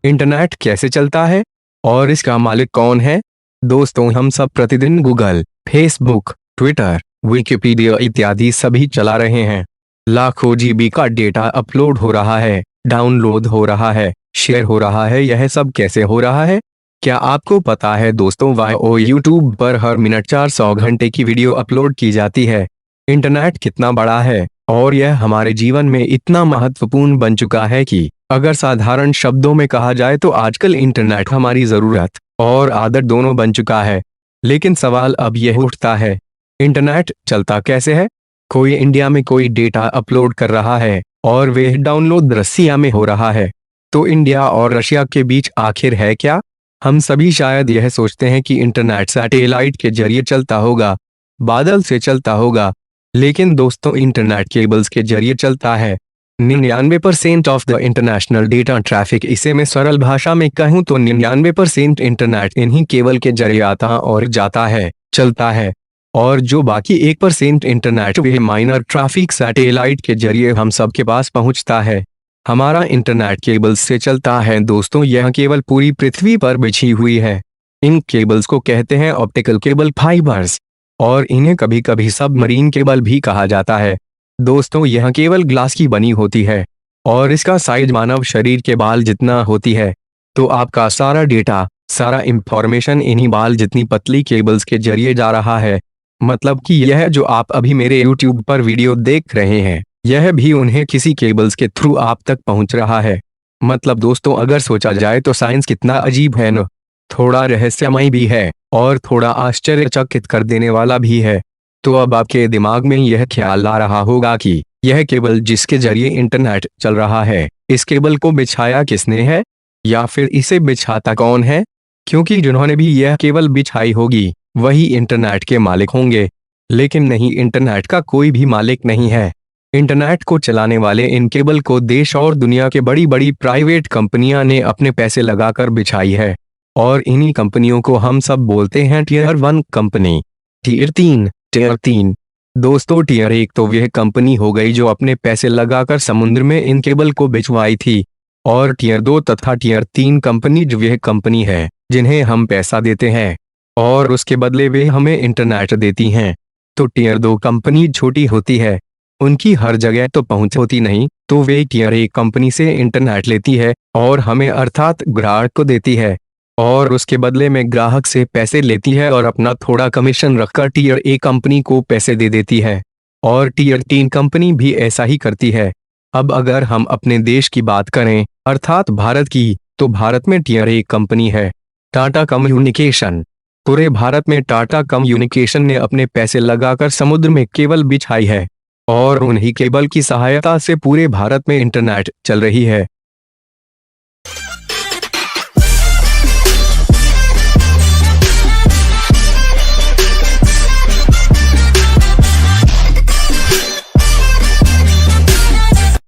Internet कैसे चलता है और इसका मालिक कौन है? दोस्तों, हम सब प्रतिदिन गूगल, फेसबुक, ट्विटर, विकिपीडिया इत्यादि सभी चला रहे हैं। लाखों जीबी का डेटा अपलोड हो रहा है, डाउनलोड हो रहा है, शेयर हो रहा है। यह सब कैसे हो रहा है? क्या आपको पता है दोस्तों, वाओ यूट्यूब पर हर मिनट 400 घंटे की वीडियो अपलोड की जाती है। इंटरनेट कितना बड़ा है और यह हमारे जीवन में इतना महत्वपूर्ण बन चुका है कि अगर साधारण शब्दों में कहा जाए तो आजकल इंटरनेट हमारी जरूरत और आदत दोनों बन चुका है। लेकिन सवाल अब यह उठता है, इंटरनेट चलता कैसे है? कोई इंडिया में कोई डेटा अपलोड कर रहा है और वह डाउनलोड रसिया में हो रहा है, तो इंडिया और रशिया के बीच आखिर है क्या? हम सभी शायद यह सोचते हैं कि इंटरनेट सैटेलाइट के जरिए चलता होगा, बादल से चलता होगा, लेकिन दोस्तों इंटरनेट केबल्स के जरिए चलता है। 99% of the international data traffic, इसे मैं सरल भाषा में कहूँ तो 99% इंटरनेट इन्हीं केबल के जरिए आता और जाता है, चलता है। और जो बाकी 1% इंटरनेट वह माइनर ट्रैफिक सैटेलाइट के जरिए हम सब के पास पहुंचता है। हमारा इंटरनेट केबल्स से चलता है दोस्तों, यह केबल पूरी पृथ्वी पर बिछी हुई है। इन केबल्स को कहते हैं ऑप्टिकल केबल फाइबर्स, और इन्हें कभी कभी सबमरीन केबल भी कहा जाता है। दोस्तों, यह केबल ग्लास की बनी होती है और इसका साइज मानव शरीर के बाल जितना होती है। तो आपका सारा डेटा, सारा इंफॉर्मेशन इन्हीं बाल जितनी पतली केबल्स के जरिए जा रहा है। मतलब कि यह जो आप अभी मेरे YouTube पर वीडियो देख रहे हैं, यह भी उन्हें किसी केबल्स के थ्रू आप तक पहुंच रहा है। मतलब दोस्तों, अगर सोचा जाए तो साइंस कितना अजीब है न? थोड़ा रहस्यमय भी है और थोड़ा आश्चर्यचकित कर देने वाला भी है। तो अब आपके दिमाग में यह ख्याल आ रहा होगा कि यह केबल जिसके जरिए इंटरनेट चल रहा है, इस केबल को बिछाया किसने है, या फिर इसे बिछाता कौन है? क्योंकि जिन्होंने भी यह केबल बिछाई होगी वही इंटरनेट के मालिक होंगे। लेकिन नहीं, इंटरनेट का कोई भी मालिक नहीं है। इंटरनेट को चलाने वाले इन केबल को देश और दुनिया के बड़ी बड़ी प्राइवेट कंपनियां ने अपने पैसे लगाकर बिछाई है, और इन्हीं कंपनियों को हम सब बोलते हैं टियर 1 कंपनी, टियर 3। दोस्तों, टियर 1 तो वह कंपनी हो गई जो अपने पैसे लगाकर समुद्र में इन केबल को बिछवाई थी, और टियर 2 तथा टियर 3 कंपनी जो वह कंपनी है जिन्हें हम पैसा देते हैं और उसके बदले वे हमें इंटरनेट देती हैं। तो टियर 2 कंपनी छोटी होती है, उनकी हर जगह तो पहुंच होती नहीं, तो वे टियर 1 कंपनी से इंटरनेट लेती है और हमें अर्थात ग्राहक को देती है, और उसके बदले में ग्राहक से पैसे लेती है और अपना थोड़ा कमीशन रखकर टियर 1 कंपनी को पैसे दे देती है। और टियर 3 कंपनी भी ऐसा ही करती है। अब अगर हम अपने देश की बात करें, अर्थात भारत की, तो भारत में टियर 1 कंपनी है टाटा कम्युनिकेशन। पूरे भारत में टाटा कम्युनिकेशन ने अपने पैसे लगाकर समुद्र में केबल बिछाई है, और उन्हीं केबल की सहायता से पूरे भारत में इंटरनेट चल रही है।